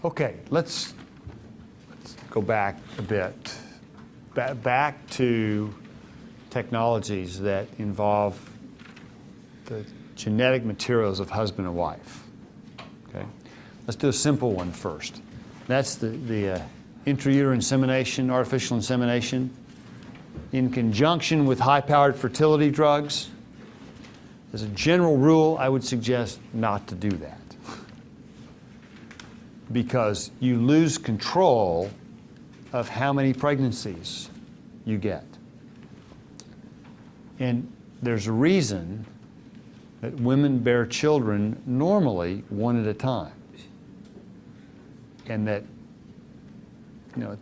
Okay, let's go back a bit. Back to technologies that involve the genetic materials of husband and wife. Okay, let's do a simple one first. That's the intrauterine insemination, artificial insemination, in conjunction with high-powered fertility drugs. As a general rule, I would suggest not to do that, because you lose control of how many pregnancies you get. And there's a reason that women bear children normally one at a time. And that,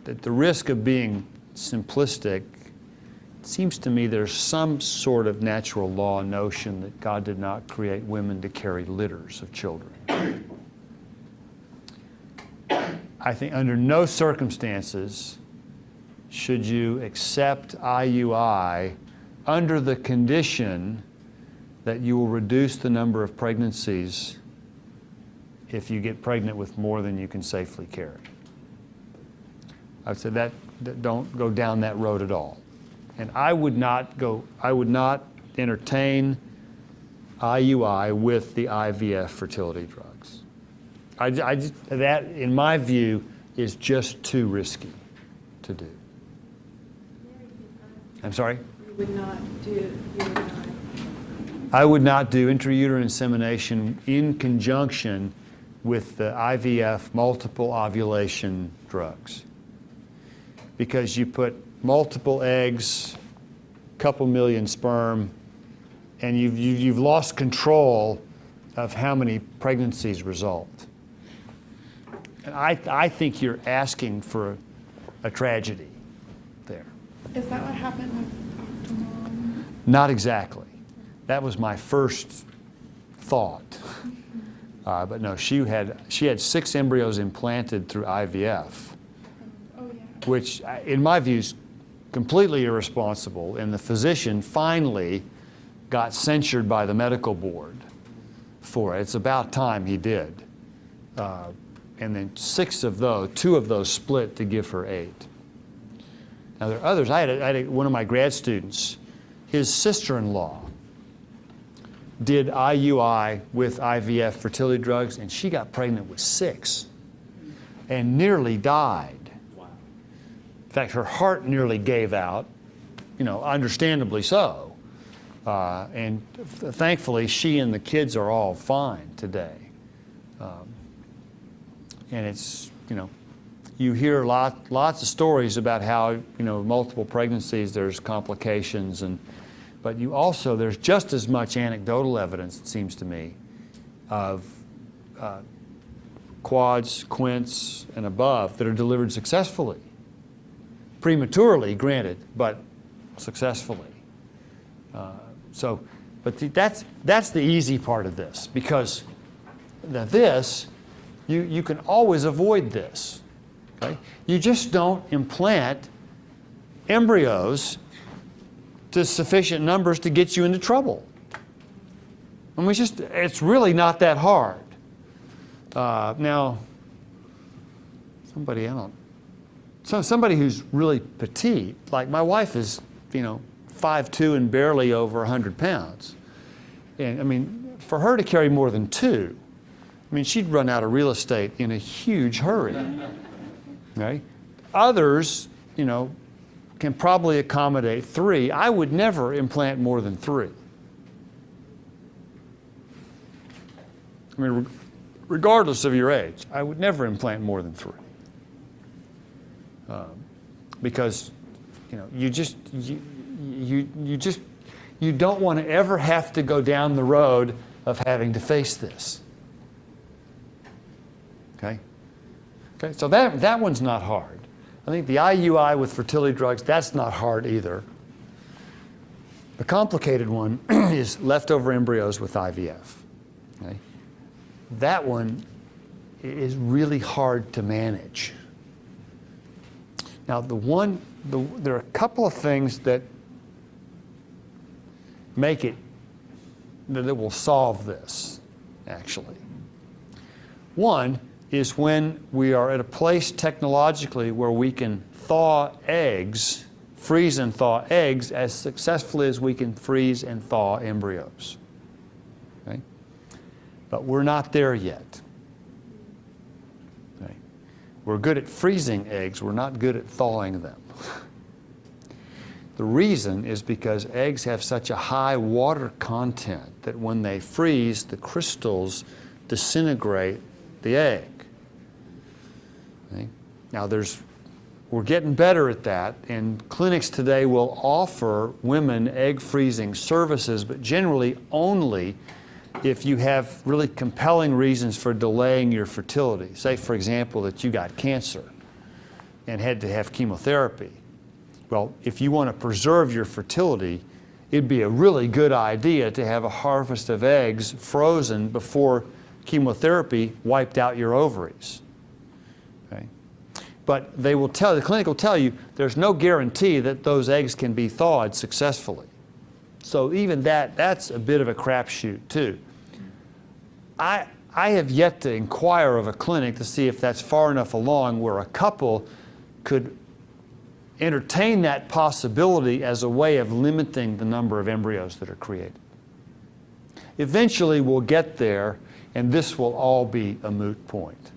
at the risk of being simplistic, it seems to me there's some sort of natural law notion that God did not create women to carry litters of children. I think under no circumstances should you accept IUI under the condition that you will reduce the number of pregnancies if you get pregnant with more than you can safely carry. I would say that don't go down that road at all. And I would not entertain IUI with the IVF fertility drugs. That, in my view, is just too risky to do. I'm sorry? I would not do intrauterine insemination in conjunction with the IVF multiple ovulation drugs, because you put multiple eggs, couple million sperm, and you've lost control of how many pregnancies result. And I think you're asking for a tragedy there. Is that what happened with Dr. Mom? Not exactly. That was my first thought. But no, she had 6 embryos implanted through IVF, which in my view is completely irresponsible. And the physician finally got censured by the medical board for it. It's about time he did. And then 2 of those split to give her 8. Now there are others. I had one of my grad students, his sister-in-law did IUI with IVF fertility drugs, and she got pregnant with 6 and nearly died. Wow. In fact, her heart nearly gave out, understandably so. And thankfully, she and the kids are all fine today. And it's, you hear lots of stories about how, multiple pregnancies, there's complications, but there's just as much anecdotal evidence, it seems to me, of quads, quints, and above that are delivered successfully. Prematurely, granted, but successfully. But that's the easy part of this, because you can always avoid this. Okay? You just don't implant embryos to sufficient numbers to get you into trouble. I mean, it's really not that hard. Now, somebody who's really petite, like my wife is, 5'2" and barely over 100 pounds. And for her to carry more than 2, she'd run out of real estate in a huge hurry. Okay? Others, can probably accommodate 3. I would never implant more than 3. Regardless of your age, I would never implant more than 3. Because, you don't want to ever have to go down the road of having to face this. Okay? Okay, so that one's not hard. I think the IUI with fertility drugs, that's not hard either. The complicated one is leftover embryos with IVF. Okay? That one is really hard to manage. Now, there are a couple of things that that will solve this, actually. One, is when we are at a place technologically where we can thaw eggs, freeze and thaw eggs as successfully as we can freeze and thaw embryos. Okay? But we're not there yet. Okay? We're good at freezing eggs, we're not good at thawing them. The reason is because eggs have such a high water content that when they freeze, the crystals disintegrate the egg. Okay? Now we're getting better at that, and clinics today will offer women egg freezing services, but generally only if you have really compelling reasons for delaying your fertility. Say, for example, that you got cancer and had to have chemotherapy. Well, if you want to preserve your fertility, it'd be a really good idea to have a harvest of eggs frozen before chemotherapy wiped out your ovaries. Okay? But they will tell, the clinic will tell you there's no guarantee that those eggs can be thawed successfully. So even that's a bit of a crapshoot too. I have yet to inquire of a clinic to see if that's far enough along where a couple could entertain that possibility as a way of limiting the number of embryos that are created. Eventually we'll get there, and this will all be a moot point.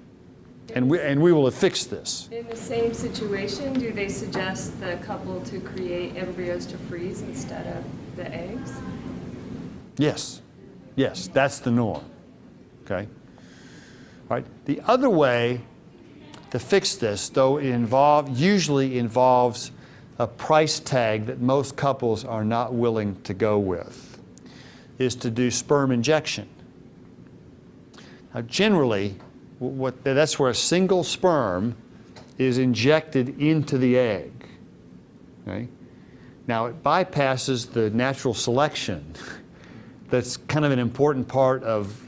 And we will have fixed this. In the same situation, do they suggest the couple to create embryos to freeze instead of the eggs? Yes. Yes, that's the norm. Okay? All right. The other way to fix this, though it usually involves a price tag that most couples are not willing to go with, is to do sperm injection. Now generally, that's where a single sperm is injected into the egg. Okay? Now it bypasses the natural selection that's kind of an important part of,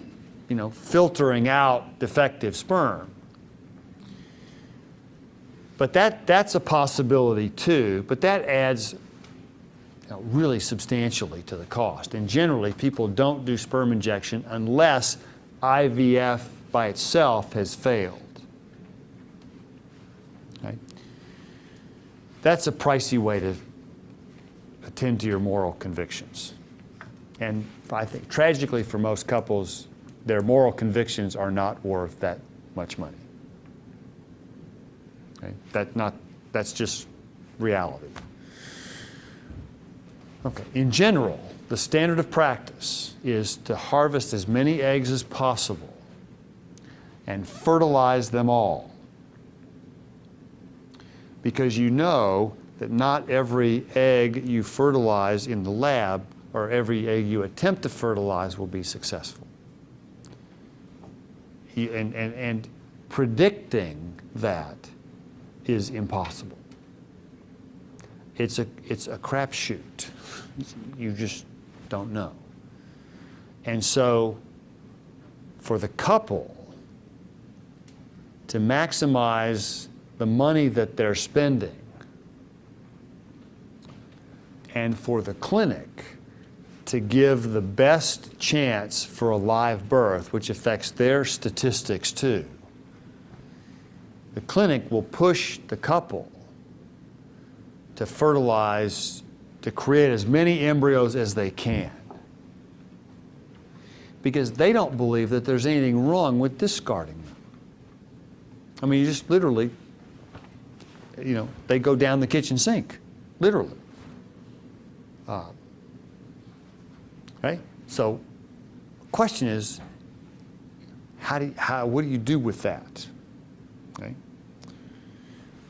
filtering out defective sperm. But that's a possibility too, but that adds really substantially to the cost. And generally people don't do sperm injection unless IVF by itself has failed. Okay? That's a pricey way to attend to your moral convictions. And I think tragically for most couples, their moral convictions are not worth that much money. Okay? That's just reality. Okay. In general, the standard of practice is to harvest as many eggs as possible and fertilize them all. Because you know that not every egg you fertilize in the lab or every egg you attempt to fertilize will be successful. And predicting that is impossible. It's a crapshoot. You just don't know. And so for the couple to maximize the money that they're spending, and for the clinic to give the best chance for a live birth, which affects their statistics too, the clinic will push the couple to fertilize, to create as many embryos as they can. Because they don't believe that there's anything wrong with discarding them. I mean, you just literally, they go down the kitchen sink, literally. Right? So, the question is, what do you do with that? Okay?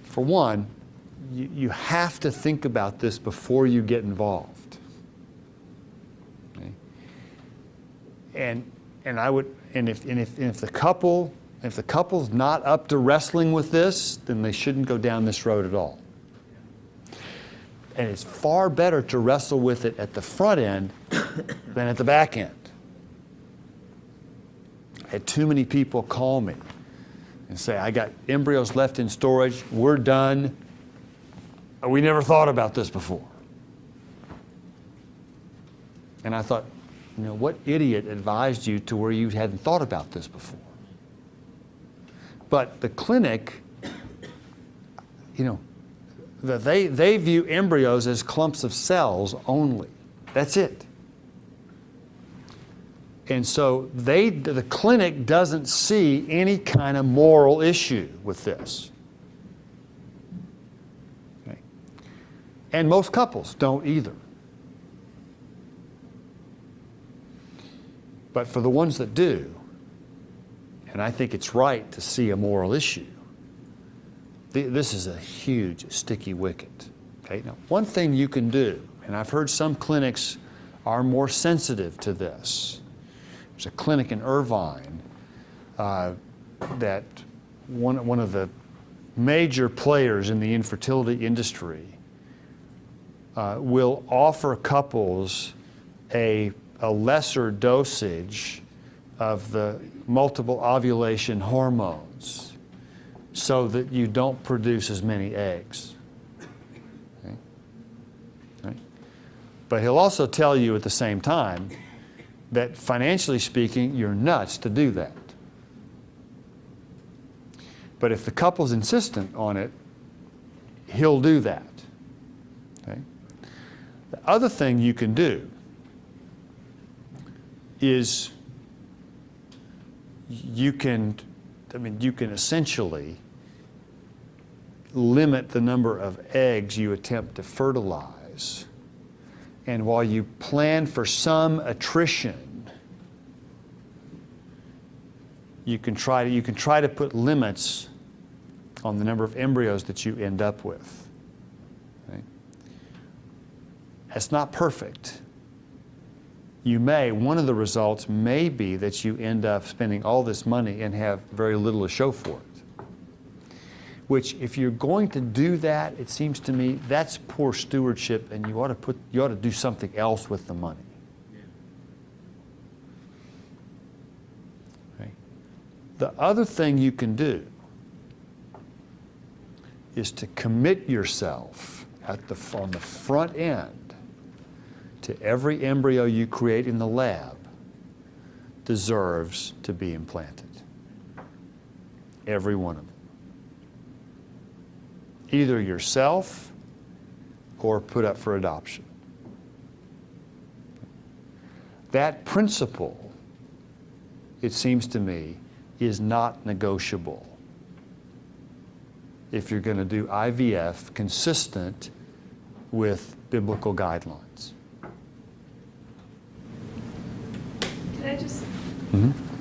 For one, you have to think about this before you get involved. Okay? And if the couple's not up to wrestling with this, then they shouldn't go down this road at all. And it's far better to wrestle with it at the front end than at the back end. I had too many people call me and say, I got embryos left in storage, we're done. We never thought about this before. And I thought, what idiot advised you to where you hadn't thought about this before? But the clinic, they view embryos as clumps of cells only. That's it. And so the clinic doesn't see any kind of moral issue with this. Okay. And most couples don't either. But for the ones that do, and I think it's right to see a moral issue, this is a huge sticky wicket. Okay? Now, one thing you can do, and I've heard some clinics are more sensitive to this. There's a clinic in Irvine that one of the major players in the infertility industry will offer couples a lesser dosage of the multiple ovulation hormones so that you don't produce as many eggs. Okay? Right? But he'll also tell you at the same time that financially speaking, you're nuts to do that. But if the couple's insistent on it, he'll do that. Okay? The other thing you can do is you can essentially limit the number of eggs you attempt to fertilize. And while you plan for some attrition, you can try to put limits on the number of embryos that you end up with. Okay? That's not perfect. One of the results may be that you end up spending all this money and have very little to show for it. Which, if you're going to do that, it seems to me that's poor stewardship, and you ought to do something else with the money. Okay. The other thing you can do is to commit yourself on the front end to every embryo you create in the lab deserves to be implanted. Every one of them. Either yourself or put up for adoption. That principle, it seems to me, is not negotiable if you're going to do IVF consistent with biblical guidelines. Can I just,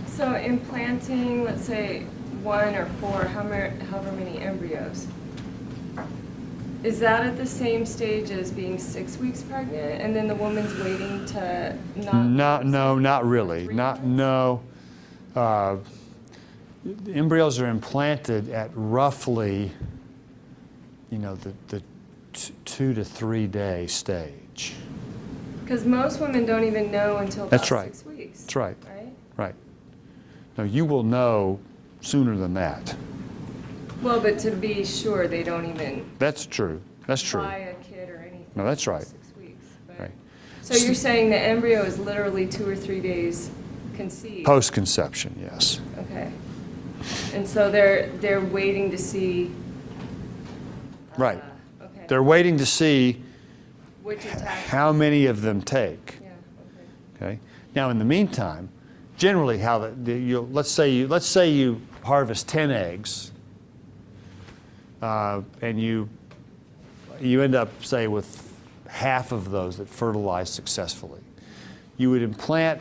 so implanting, let's say, 1 or 4, however many embryos, is that at the same stage as being 6 weeks pregnant, and then the woman's waiting to not? No, not really. No. Embryos are implanted at roughly, the 2 to 3 day stage. Because most women don't even know until about 6 weeks. That's right. Right. No, you will know sooner than that. Well, but to be sure, they don't even. That's true. Buy a kid or anything. No, that's right. 6 weeks. But, Right. So you're saying the embryo is literally 2 or 3 days conceived? Post-conception, yes. Okay. And so they're waiting to see. Right. Okay. They're waiting to see Which attachments? how many of them take. Yeah. Okay. Now, in the meantime, generally, let's say you harvest 10 eggs, and you end up, say, with half of those that fertilize successfully. You would implant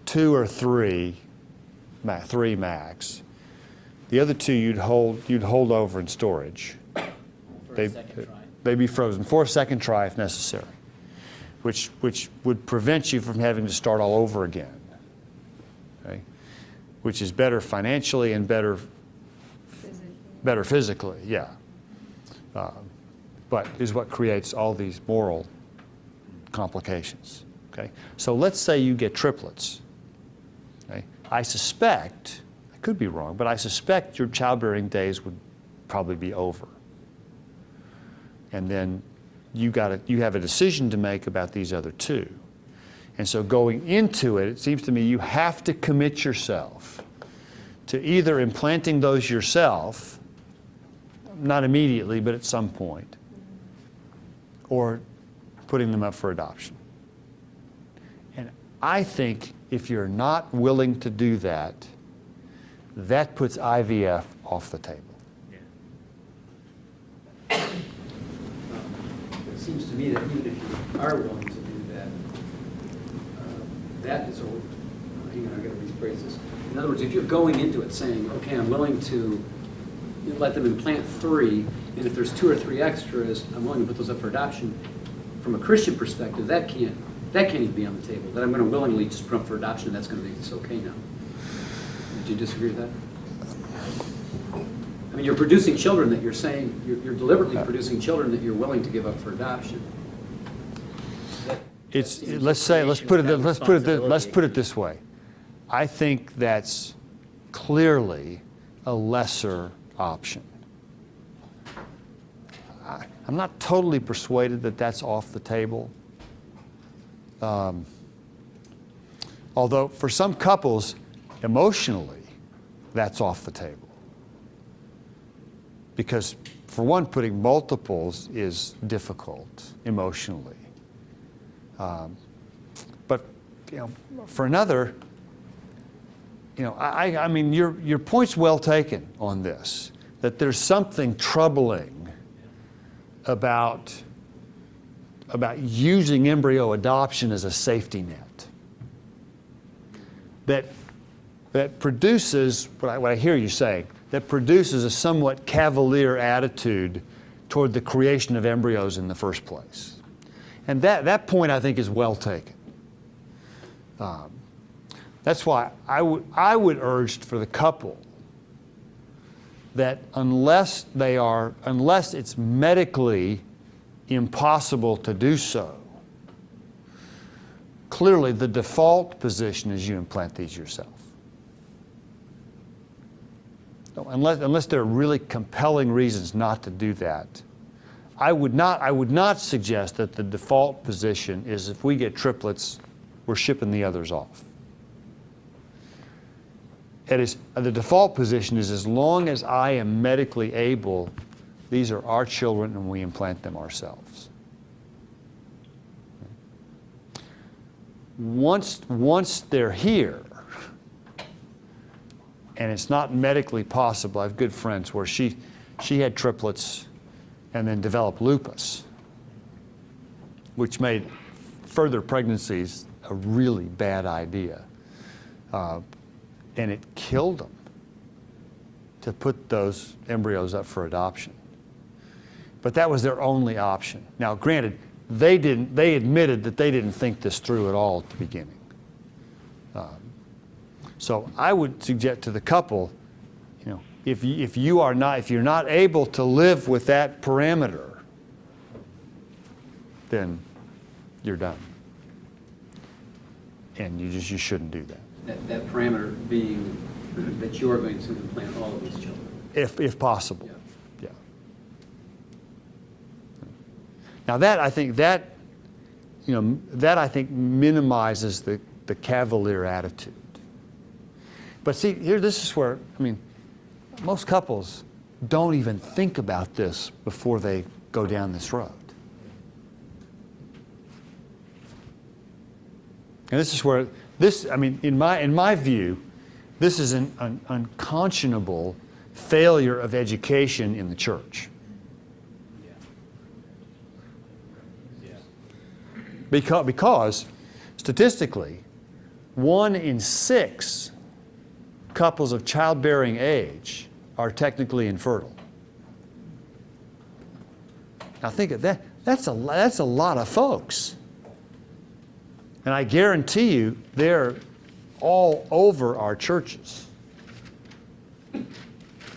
2 or 3, 3 max. The other 2 you'd hold over in storage. For a second try. They'd be frozen for a second try if necessary, which would prevent you from having to start all over again. Okay? Which is better financially and better physically, yeah. But is what creates all these moral complications. Okay? So let's say you get triplets. Okay? I suspect, I could be wrong, but I suspect your childbearing days would probably be over. And then you have a decision to make about these other 2. And so going into it, it seems to me you have to commit yourself to either implanting those yourself, not immediately, but at some point, or putting them up for adoption. And I think if you're not willing to do that, that puts IVF off the table. It seems to me that even if you are willing to do that, that is, hang on, I gotta rephrase this. In other words, if you're going into it saying, okay, I'm willing to let them implant 3, and if there's 2 or 3 extras, I'm willing to put those up for adoption. From a Christian perspective, that can't even be on the table. That I'm going to willingly just put them for adoption, and that's going to make this okay now. Would you disagree with that? I mean, you're producing children that you're saying, you're deliberately producing children that you're willing to give up for adoption. Let's put it this way. I think that's clearly a lesser option. I'm not totally persuaded that that's off the table. Although for some couples, emotionally, that's off the table. Because for one, putting multiples is difficult emotionally. But for another, I mean, your point's well taken on this, that there's something troubling about using embryo adoption as a safety net that produces, what I hear you saying, that produces a somewhat cavalier attitude toward the creation of embryos in the first place. And that point, I think, is well taken. That's why I would urge for the couple that unless it's medically impossible to do so, clearly the default position is you implant these yourself. No, unless there are really compelling reasons not to do that, I would not suggest that the default position is if we get triplets, we're shipping the others off. The default position is as long as I am medically able, these are our children and we implant them ourselves. Once they're here, and it's not medically possible, I have good friends where she had triplets and then developed lupus, which made further pregnancies a really bad idea. And it killed them to put those embryos up for adoption. But that was their only option. Now, granted, they admitted that they didn't think this through at all at the beginning. So I would suggest to the couple, if you're not able to live with that parameter, then you're done. And you shouldn't do that. That parameter being that you are going to implant all of these children. If possible. Yeah. Now that I think minimizes the cavalier attitude. But see, this is where, most couples don't even think about this before they go down this road. And this is where in my view, this is an unconscionable failure of education in the church. Because statistically, 1 in 6 couples of childbearing age are technically infertile. Now think of that. That's a lot of folks. And I guarantee you, they're all over our churches.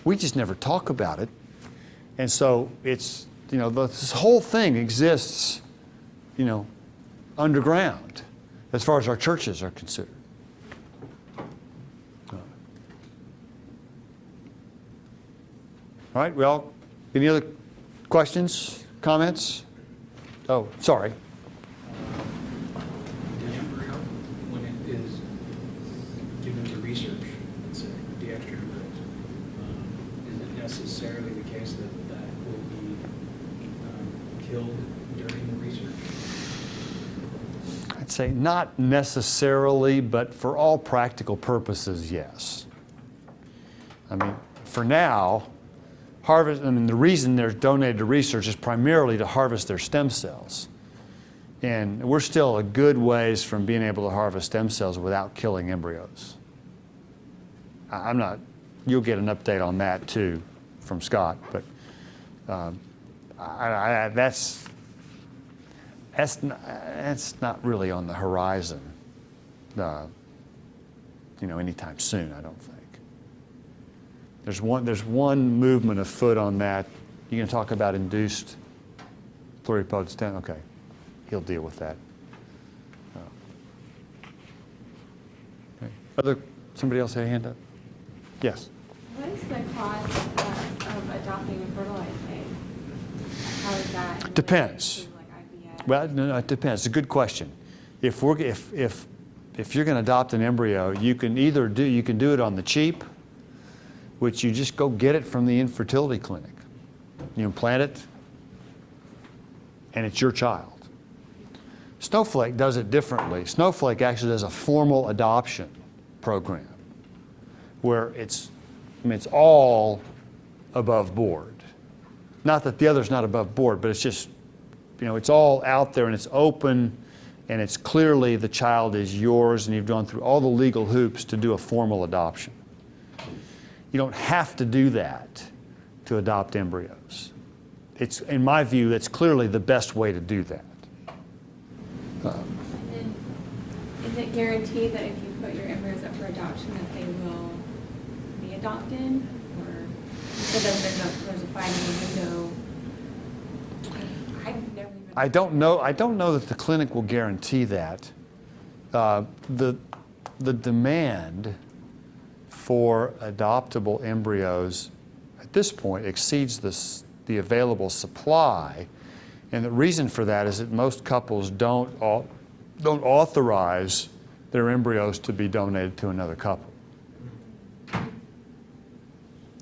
We just never talk about it. And so it's, this whole thing exists, underground as far as our churches are considered. All right, well, any other questions, comments? Oh, sorry. The embryo, when it is given to research, let's say, the extra say not necessarily, but for all practical purposes, yes. I mean, for now, the reason they're donated to research is primarily to harvest their stem cells. And we're still a good ways from being able to harvest stem cells without killing embryos. You'll get an update on that too from Scott, but that's not really on the horizon, anytime soon, I don't think. There's one movement afoot on that. You can talk about induced pluripotent stem. Okay, he'll deal with that. Okay. Somebody else had a hand up? Yes. What is the cost of adopting and fertilizing? How is that? in Depends. relation to, like, IVF? Well, no, it depends. It's a good question. If you're going to adopt an embryo, you can do it on the cheap, which you just go get it from the infertility clinic. You implant it, and it's your child. Snowflake does it differently. Snowflake actually does a formal adoption program where it's all above board. Not that the other's not above board, but it's just, it's all out there and it's open and it's clearly the child is yours and you've gone through all the legal hoops to do a formal adoption. You don't have to do that to adopt embryos. In my view, that's clearly the best way to do that. And then, is it guaranteed that if you put your embryos up for adoption that they will be adopted? Or so that there's a 5-year window? I've never even... I don't know that the clinic will guarantee that. The demand for adoptable embryos at this point exceeds the available supply, and the reason for that is that most couples don't authorize their embryos to be donated to another couple. I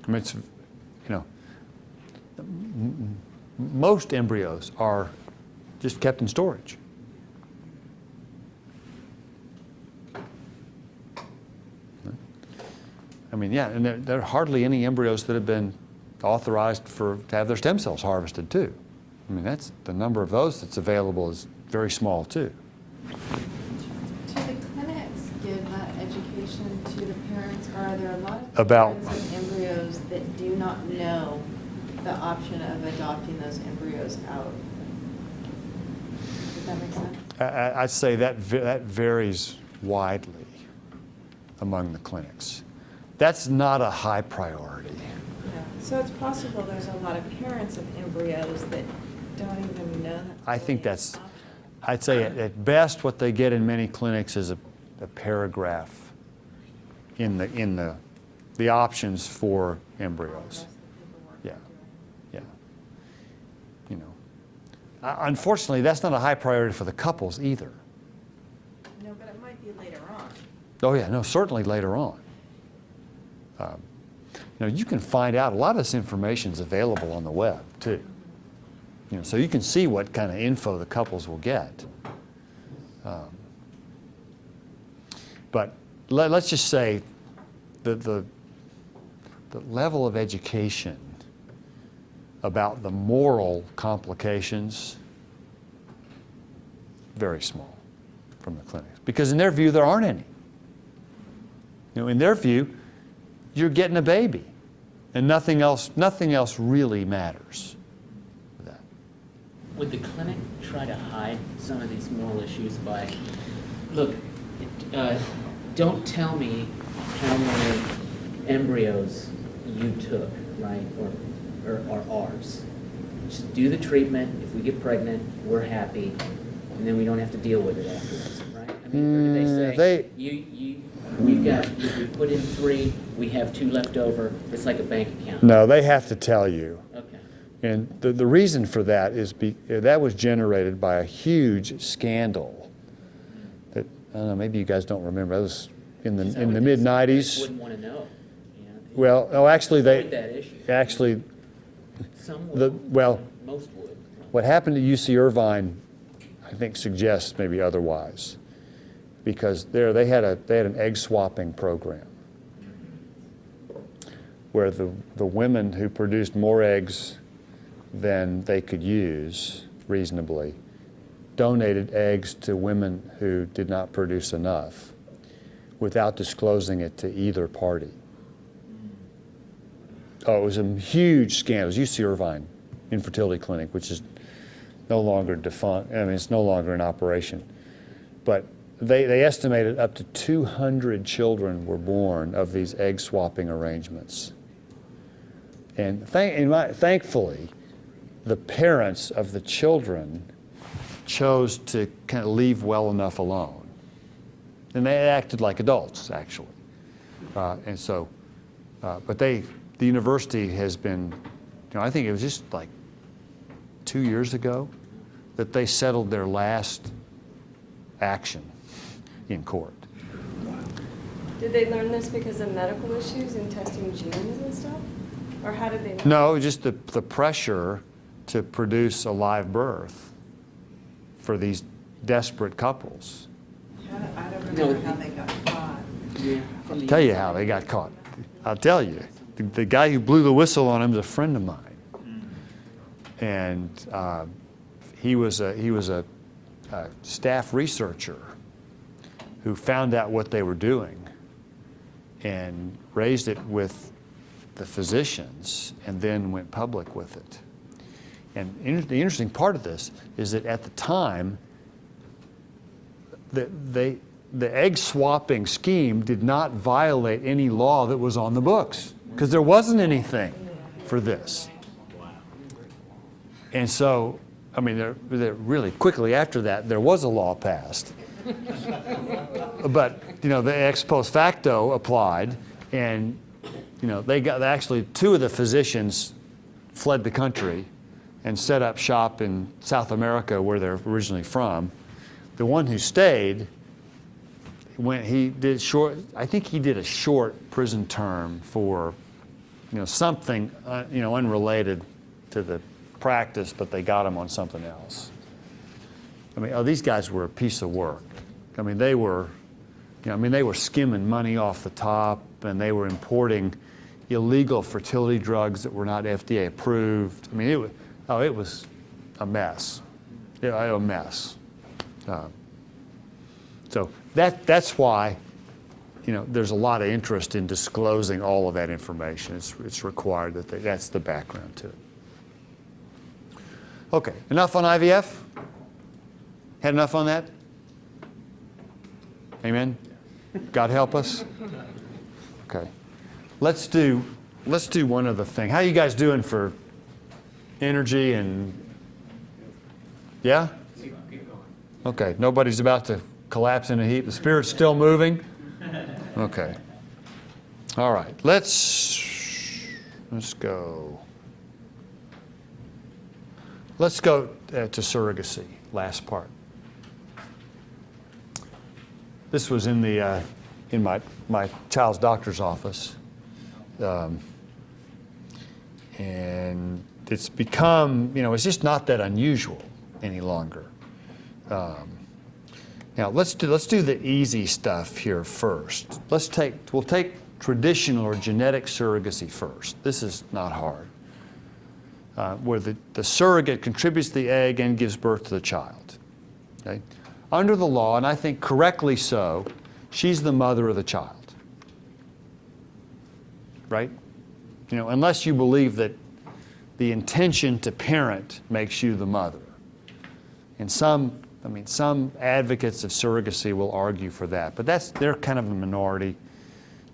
mean, most embryos are just kept in storage. I mean, yeah, and there are hardly any embryos that have been authorized to have their stem cells harvested too. I mean, that's the number of those that's available is very small too. Do the clinics give that education to the parents, or are there a lot of About- parents of embryos that do not know the option of adopting those embryos out? Does that make sense? I'd say that varies widely among the clinics. That's not a high priority. Yeah. So it's possible there's a lot of parents of embryos that don't even know that. I think really that's, an option. I'd say at best what they get in many clinics is a paragraph in the options for embryos. Yeah, yeah. Unfortunately, that's not a high priority for the couples either. No, but it might be later on. Oh yeah, no, certainly later on. You can find out, a lot of this information is available on the web too. So you can see what kind of info the couples will get. But let's just say the level of education about the moral complications, very small from the clinics. Because in their view, there aren't any. In their view, you're getting a baby, and nothing else really matters. with that. Would the clinic try to hide some of these moral issues by, look, don't tell me how many embryos you took, right, or ours. Just do the treatment. If we get pregnant, we're happy, and then we don't have to deal with it afterwards, right? I mean, or do they say, you put in 3, we have 2 left over. It's like a bank account. No, they have to tell you. Okay. And the reason for that is that was generated by a huge scandal that, I don't know, maybe you guys don't remember. That was in the mid-90s. Wouldn't want to know. Yeah. Well, no, actually, Avoid that issue. actually, Some would. well, Most would. what happened to UC Irvine, I think, suggests maybe otherwise. because they had an egg swapping program where the women who produced more eggs than they could use reasonably donated eggs to women who did not produce enough without disclosing it to either party. Oh, it was a huge scandal. It was UC Irvine Infertility Clinic, which is no longer defunct. I mean, it's no longer in operation. But they estimated up to 200 children were born of these egg swapping arrangements. And thankfully, the parents of the children chose to kind of leave well enough alone. And they acted like adults, actually. And so, but the university has been, I think it was just like 2 years ago that they settled their last action in court. Did they learn this because of medical issues and testing genes and stuff? Or how did they know? No, just the pressure to produce a live birth for these desperate couples. I don't remember how they got caught. Yeah. I'll tell you how they got caught. I'll tell you. The guy who blew the whistle on him is a friend of mine. And he was a staff researcher who found out what they were doing and raised it with the physicians and then went public with it. And the interesting part of this is that at the time, the egg swapping scheme did not violate any law that was on the books because there wasn't anything for this. And so, I mean, they're really quickly after that, there was a law passed. But, the ex post facto applied, and, they got actually 2 of the physicians fled the country and set up shop in South America where they're originally from. The one who stayed, I think he did a short prison term for, something, unrelated to the practice, but they got him on something else. I mean, these guys were a piece of work. I mean, they were skimming money off the top, and they were importing illegal fertility drugs that were not FDA approved. I mean, it was a mess. Yeah, a mess. So that's why, there's a lot of interest in disclosing all of that information. It's required that's the background to it. Okay, enough on IVF? Had enough on that? Amen? God help us? Okay. Let's do one other thing. How you guys doing for energy and, yeah? Okay, nobody's about to collapse in a heap. The Spirit's still moving? Okay. All right, let's go. Let's go to surrogacy, last part. This was in my child's doctor's office. And it's become, it's just not that unusual any longer. Now let's do the easy stuff here first. We'll take traditional or genetic surrogacy first. This is not hard. Where the surrogate contributes the egg and gives birth to the child. Okay? Under the law, and I think correctly so, she's the mother of the child. Right? Unless you believe that the intention to parent makes you the mother. And some advocates of surrogacy will argue for that, but they're kind of a minority.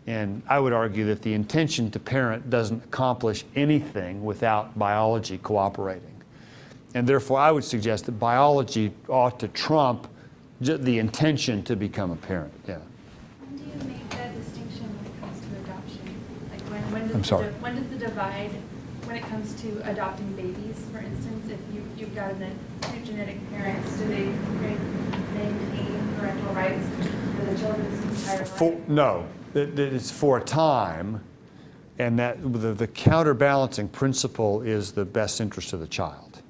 And I would argue that the intention to parent doesn't accomplish anything without biology cooperating. And therefore, I would suggest that biology ought to trump the intention to become a parent. Yeah. When do you make that distinction when it comes to adoption? Like when does the divide, when it comes to adopting babies, for instance, if you've got two genetic parents, do they maintain parental rights for the children's entire life? No. It's for a time, and that the counterbalancing principle is the best interest of the child.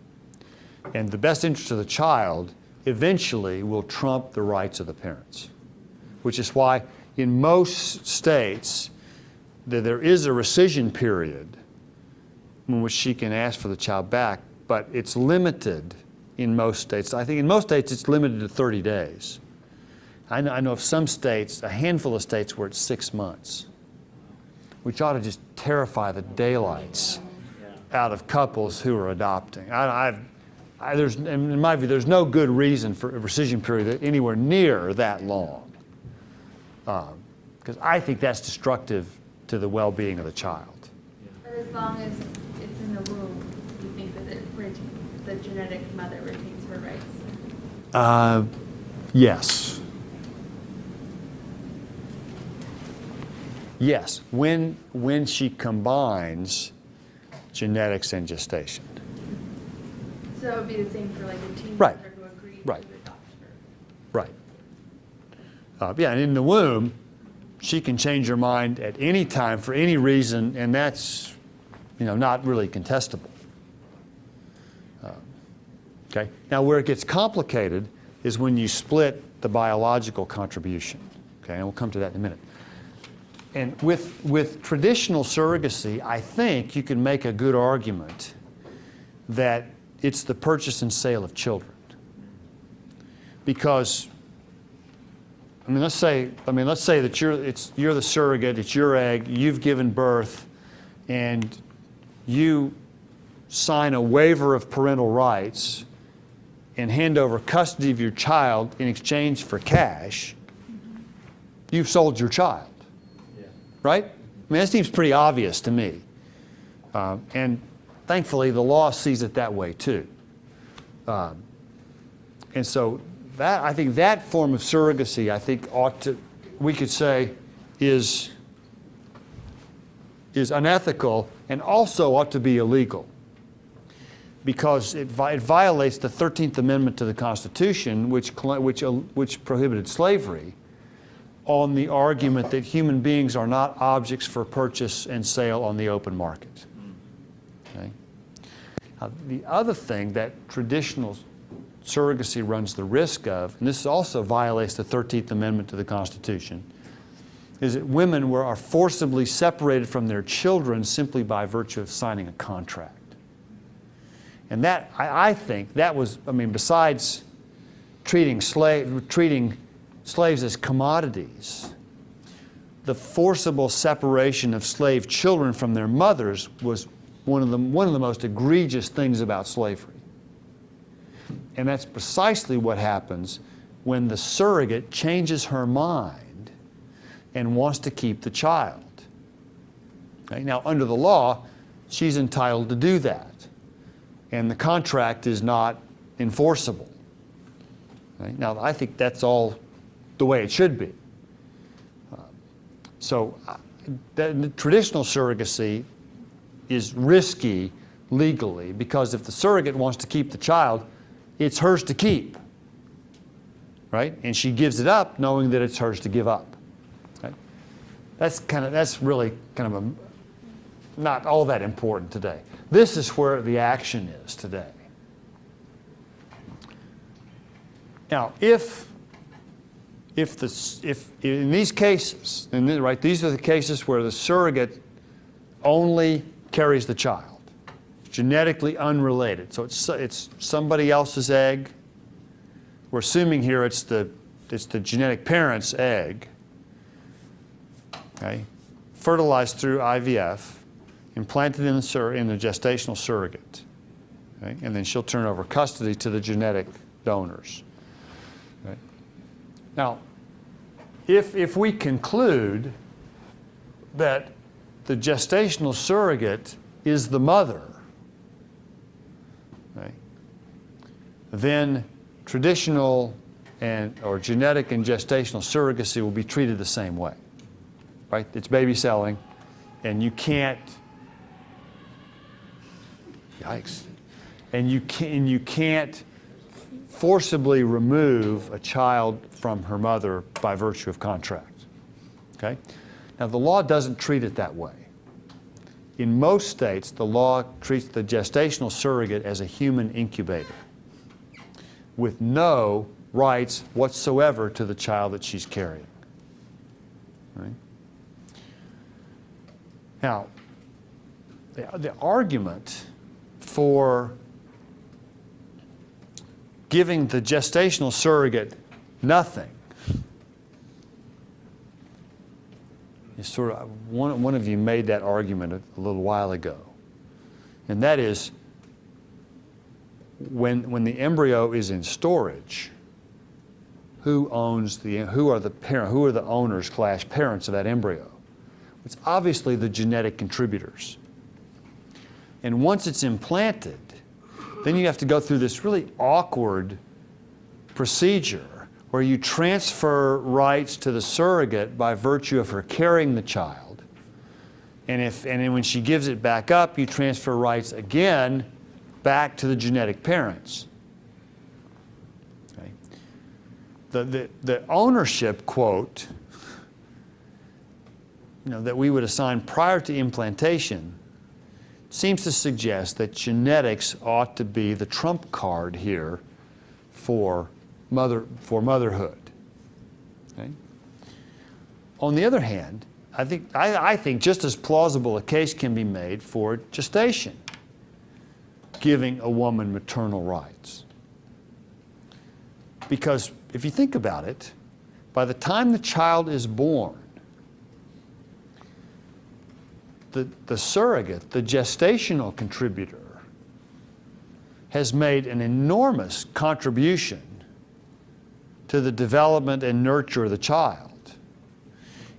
And the best interest of the child eventually will trump the rights of the parents. which is why in most states there is a rescission period in which she can ask for the child back, but it's limited in most states. I think in most states it's limited to 30 days. I know of some states, a handful of states, where it's 6 months, which ought to just terrify the daylights out of couples who are adopting. In my view, there's no good reason for a rescission period anywhere near that long, because I think that's destructive to the well-being of the child. But as long as it's in the womb, you think that the genetic mother retains her rights? Yes. Yes, when she combines genetics and gestation. So it would be the same for like a teen Right. mother who agreed Right. to adopt her? Right. Yeah, and in the womb, she can change her mind at any time for any reason, and that's, not really contestable. Okay. Now, where it gets complicated is when you split the biological contribution. Okay, and we'll come to that in a minute. And with traditional surrogacy, I think you can make a good argument that it's the purchase and sale of children. Because, let's say that you're the surrogate, it's your egg, you've given birth, and you sign a waiver of parental rights and hand over custody of your child in exchange for cash. You've sold your child. Right? That seems pretty obvious to me. And thankfully, the law sees it that way too. And so I think that form of surrogacy, we could say, is unethical and also ought to be illegal, because it violates the 13th Amendment to the Constitution, which prohibited slavery, on the argument that human beings are not objects for purchase and sale on the open market. Okay? Now, the other thing that traditional surrogacy runs the risk of, and this also violates the 13th Amendment to the Constitution, is that women are forcibly separated from their children simply by virtue of signing a contract. And that, I think, that was, besides treating slaves as commodities, the forcible separation of slave children from their mothers was one of the most egregious things about slavery. And that's precisely what happens when the surrogate changes her mind and wants to keep the child. Okay? Now, under the law, she's entitled to do that, and the contract is not enforceable. Okay? Now, I think that's all the way it should be. The traditional surrogacy is risky legally, because if the surrogate wants to keep the child, it's hers to keep, right? And she gives it up knowing that it's hers to give up. Okay? That's really kind of not all that important today. This is where the action is today. Now, if in these cases, these are the cases where the surrogate only carries the child, genetically unrelated. So it's somebody else's egg. We're assuming here it's the genetic parent's egg. Okay, fertilized through IVF, implanted in the gestational surrogate, okay? And then she'll turn over custody to the genetic donors. Okay? Now, if we conclude that the gestational surrogate is the mother, okay, then traditional or genetic and gestational surrogacy will be treated the same way, right? It's baby selling, and you can't. Yikes! And you can't forcibly remove a child from her mother by virtue of contract. Okay? Now, the law doesn't treat it that way. In most states, the law treats the gestational surrogate as a human incubator with no rights whatsoever to the child that she's carrying. Right? Now, the argument for giving the gestational surrogate nothing is sort of, one of you made that argument a little while ago. And that is, when the embryo is in storage, who are the owners / parents of that embryo? It's obviously the genetic contributors. And once it's implanted, then you have to go through this really awkward procedure where you transfer rights to the surrogate by virtue of her carrying the child. And then when she gives it back up, you transfer rights again back to the genetic parents. Okay. The ownership quote, that we would assign prior to implantation seems to suggest that genetics ought to be the trump card here for motherhood. Okay? On the other hand, I think just as plausible a case can be made for gestation, giving a woman maternal rights. Because if you think about it, by the time the child is born, the surrogate, the gestational contributor, has made an enormous contribution to the development and nurture of the child.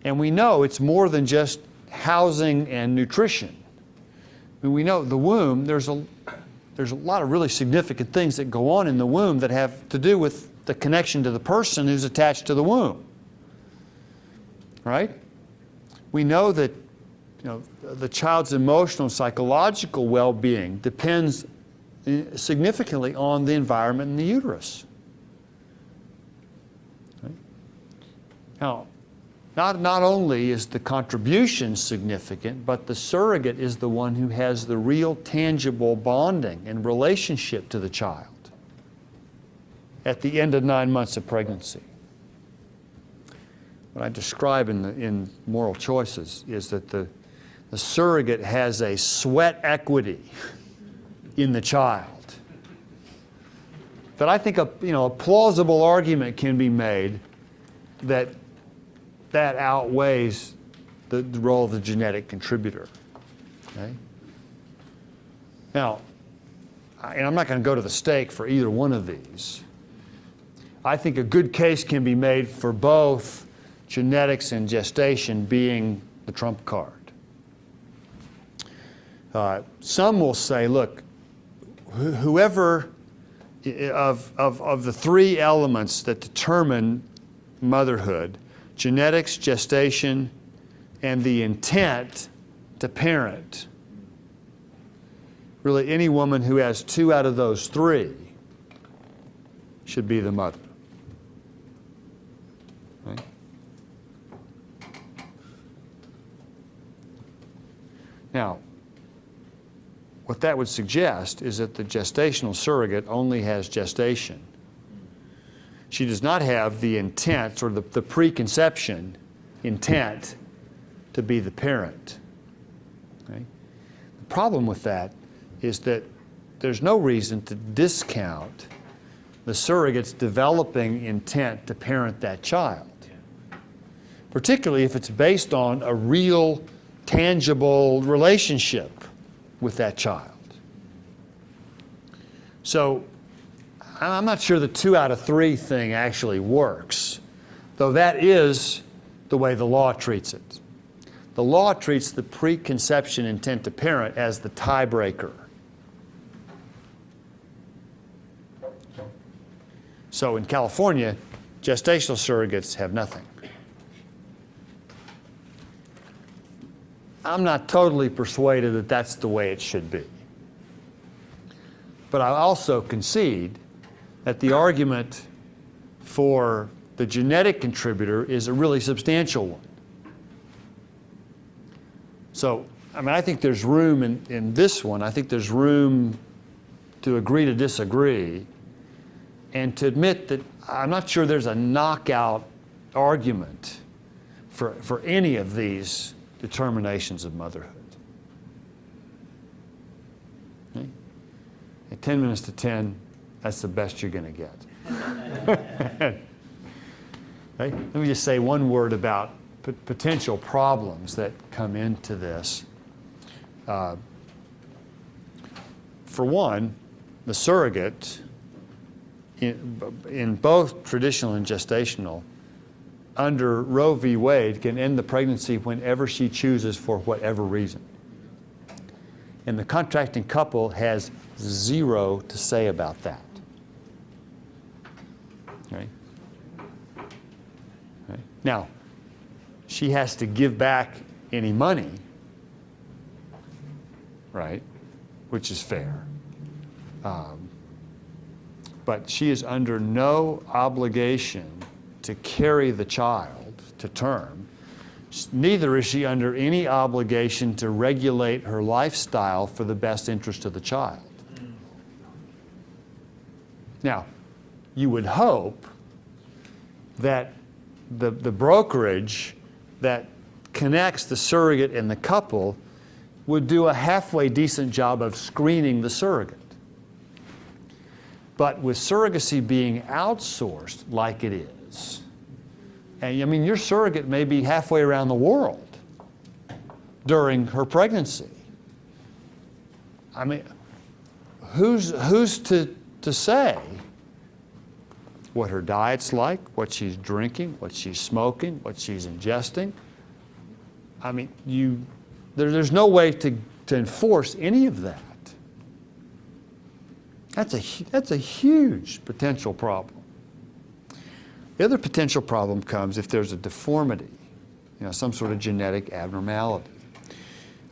And we know it's more than just housing and nutrition. I mean, we know the womb, there's a lot of really significant things that go on in the womb that have to do with the connection to the person who's attached to the womb. Right? We know that the child's emotional and psychological well-being depends significantly on the environment in the uterus. Right? Now, not only is the contribution significant, but the surrogate is the one who has the real tangible bonding and relationship to the child at the end of 9 months of pregnancy. What I describe in Moral Choices is that the surrogate has a sweat equity in the child. But I think a plausible argument can be made that outweighs the role of the genetic contributor. Okay? Now, and I'm not going to go to the stake for either one of these. I think a good case can be made for both genetics and gestation being the trump card. Some will say, look, whoever of the three elements that determine motherhood, genetics, gestation, and the intent to parent, really any woman who has 2 out of those 3 should be the mother. Right? Now, what that would suggest is that the gestational surrogate only has gestation. She does not have the intent or the preconception intent to be the parent. Okay? The problem with that is that there's no reason to discount the surrogate's developing intent to parent that child, particularly if it's based on a real, tangible relationship with that child. So I'm not sure the 2 out of 3 thing actually works, though that is the way the law treats it. The law treats the preconception intent to parent as the tiebreaker. So in California, gestational surrogates have nothing. I'm not totally persuaded that that's the way it should be. But I also concede that the argument for the genetic contributor is a really substantial one. So, I think there's room in this one. I think there's room to agree to disagree and to admit that I'm not sure there's a knockout argument for any of these determinations of motherhood. Okay? At 10 minutes to 10, that's the best you're going to get. Okay? Let me just say one word about potential problems that come into this. For one, the surrogate, in both traditional and gestational, under Roe v. Wade, can end the pregnancy whenever she chooses for whatever reason. And the contracting couple has zero to say about that. Okay? Okay. Now, she has to give back any money, right, which is fair. But she is under no obligation to carry the child to term. Neither is she under any obligation to regulate her lifestyle for the best interest of the child. Now, you would hope that the brokerage that connects the surrogate and the couple would do a halfway decent job of screening the surrogate. But with surrogacy being outsourced like it is, and I mean, your surrogate may be halfway around the world during her pregnancy. I mean, who's to say what her diet's like, what she's drinking, what she's smoking, what she's ingesting? I mean, there's no way to enforce any of that. That's a huge potential problem. The other potential problem comes if there's a deformity, some sort of genetic abnormality.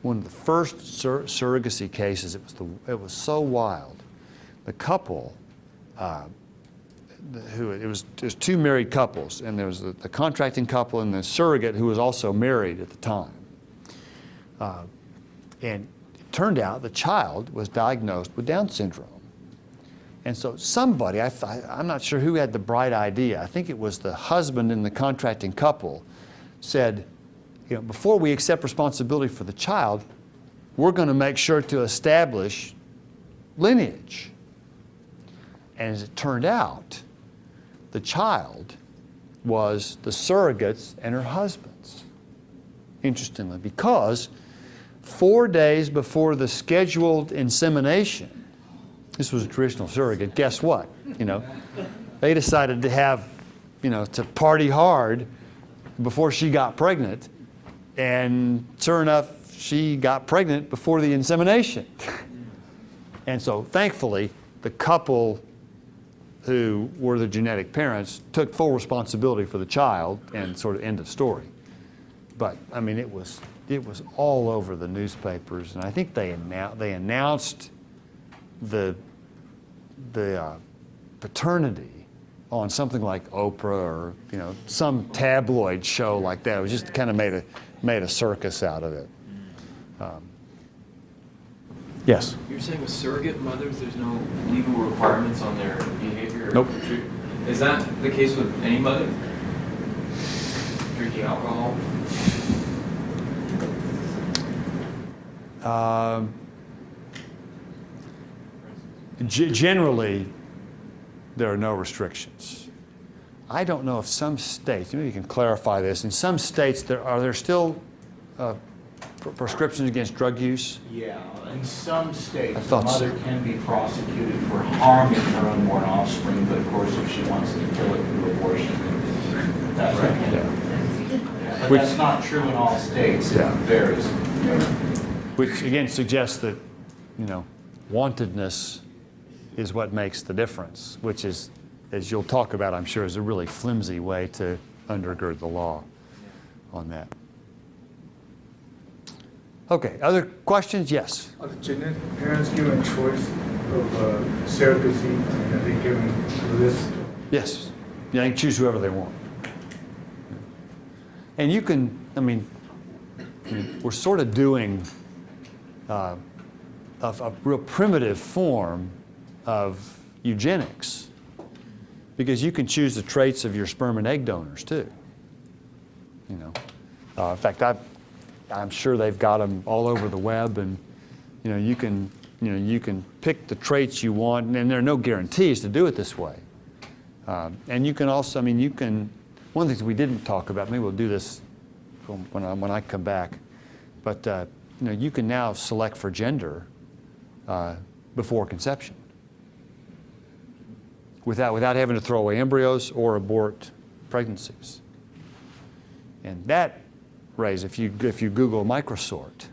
One of the first surrogacy cases, it was so wild. The couple, it was two married couples, and there was the contracting couple and the surrogate who was also married at the time. And it turned out the child was diagnosed with Down syndrome. And so somebody, I'm not sure who had the bright idea, I think it was the husband in the contracting couple, said, before we accept responsibility for the child, we're going to make sure to establish lineage. And as it turned out, the child was the surrogate's and her husband's, interestingly, because 4 days before the scheduled insemination, this was a traditional surrogate, guess what? They decided to have, to party hard before she got pregnant, and sure enough, she got pregnant before the insemination. And so thankfully, the couple who were the genetic parents took full responsibility for the child, and sort of end of story. But I mean, it was all over the newspapers, and I think they announced the paternity on something like Oprah or some tabloid show like that. It was just kind of made a circus out of it. Yes. You're saying with surrogate mothers, there's no legal requirements on their behavior? Nope. Is that the case with any mother? Drinking alcohol? Generally, there are no restrictions. I don't know if some states, maybe you can clarify this, in some states are there still prescriptions against drug use? Yeah, in some states, I the thought so. mother can be prosecuted for harming her unborn offspring, but of course, if she wants to kill it through abortion, that's okay. Yeah. But Which- that's not true in all states. It Yeah. varies. Which again suggests that, wantedness is what makes the difference, which is, as you'll talk about, I'm sure, is a really flimsy way to undergird the law on that. Okay, other questions? Yes. Are the genetic parents given choice of surrogacy? Are they given a list? Yes. Yeah, they can choose whoever they want. And you can, we're sort of doing a real primitive form of eugenics, because you can choose the traits of your sperm and egg donors too. In fact, I'm sure they've got them all over the web, and you can pick the traits you want, and there are no guarantees to do it this way. And you can also, one of the things we didn't talk about, maybe we'll do this when I come back, but you can now select for gender before conception without having to throw away embryos or abort pregnancies. And that, Rae, if you Google microsort,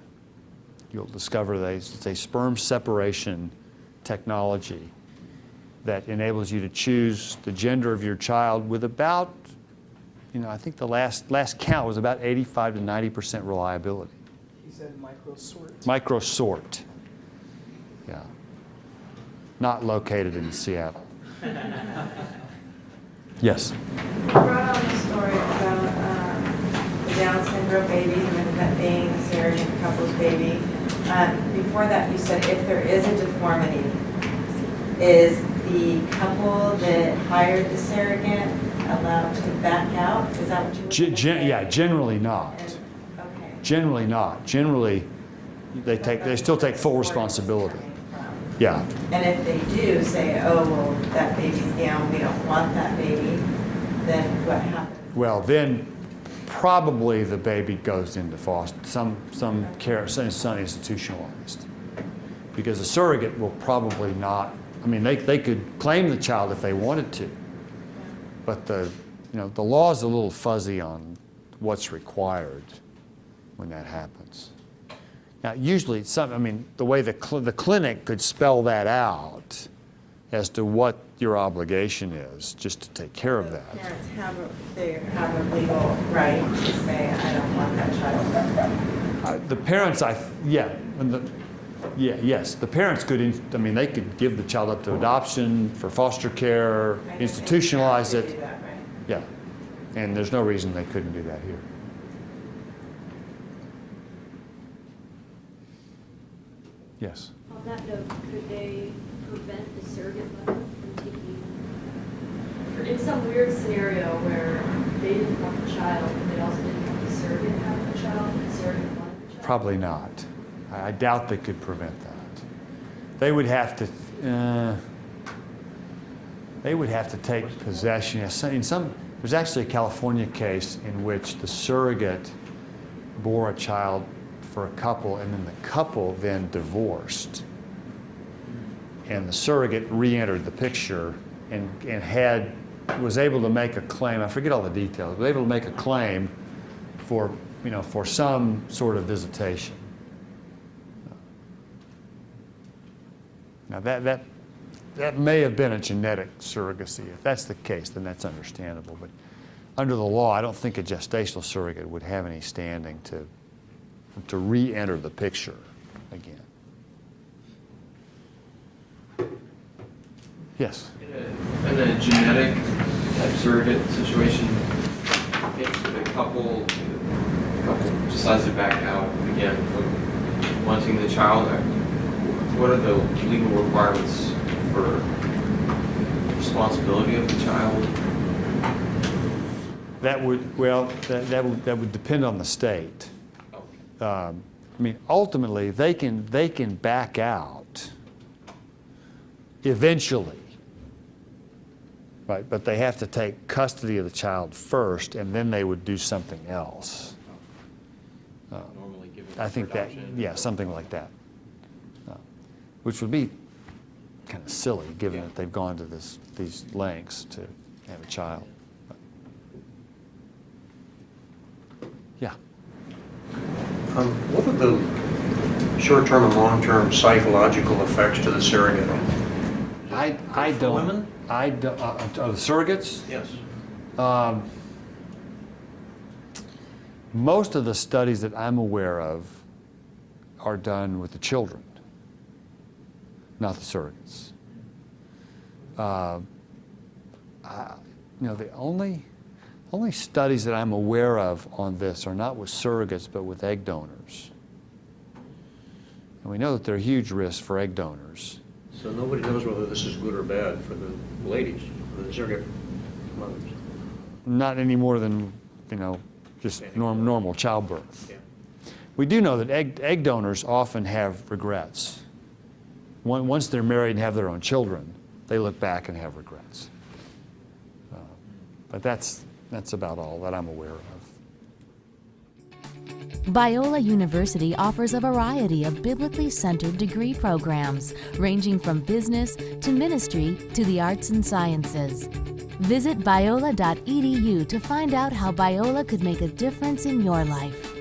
you'll discover that it's a sperm separation technology that enables you to choose the gender of your child with about, I think the last count was about 85 to 90% reliability. He said microsort. Microsort. Yeah. Not located in Seattle. Yes. You brought on the story about the Down syndrome babies and that being the surrogate couple's baby. Before that, you said if there is a deformity, is the couple that hired the surrogate allowed to back out? Is that what you were going to say? Yeah, generally not. Okay. Generally not. Generally, they still take full responsibility. Yeah. And if they do say, oh, well, that baby's down, we don't want that baby, then what happens? Well, then probably the baby goes into foster, some care, some institutionalized. Because the surrogate will probably not, they could claim the child if they wanted to, but the law is a little fuzzy on what's required when that happens. Now, usually, the way the clinic could spell that out as to what your obligation is, just to take care of that. Parents have a legal right to say, I don't want that child. The parents, yes, the parents could, they could give the child up to adoption, for foster care, institutionalize it. Do that, right? Yeah, and there's no reason they couldn't do that here. Yes. On that note, could they prevent the surrogate mother from taking, in some weird scenario where they didn't want the child, and they also didn't want the surrogate having the child, and the surrogate wanted the child? Probably not. I doubt they could prevent that. They would have to take possession. There's actually a California case in which the surrogate bore a child for a couple, and then the couple then divorced. And the surrogate re-entered the picture and was able to make a claim. I forget all the details. Was able to make a claim for some sort of visitation. Now that may have been a genetic surrogacy. If that's the case, then that's understandable. But under the law, I don't think a gestational surrogate would have any standing to re-enter the picture again. Yes? In a genetic type surrogate situation, if the couple decides to back out again from wanting the child, what are the legal requirements for responsibility of the child? That would depend on the state. Ultimately, they can back out eventually, right? But they have to take custody of the child first, and then they would do something else. Normally given I think that, something like that, which would be kind of silly, given that they've gone to these lengths to have a child. Yeah. What are the short-term and long-term psychological effects to the surrogate? I don't. Women? I don't. The surrogates? Yes. Most of the studies that I'm aware of are done with the children, not the surrogates. The only studies that I'm aware of on this are not with surrogates, but with egg donors. And we know that there are huge risks for egg donors. So nobody knows whether this is good or bad for the ladies, for the surrogate mothers. Not any more than, just normal childbirth. We do know that egg donors often have regrets. Once they're married and have their own children, they look back and have regrets. But that's about all that I'm aware of. Biola University offers a variety of biblically centered degree programs, ranging from business to ministry to the arts and sciences. Visit biola.edu to find out how Biola could make a difference in your life.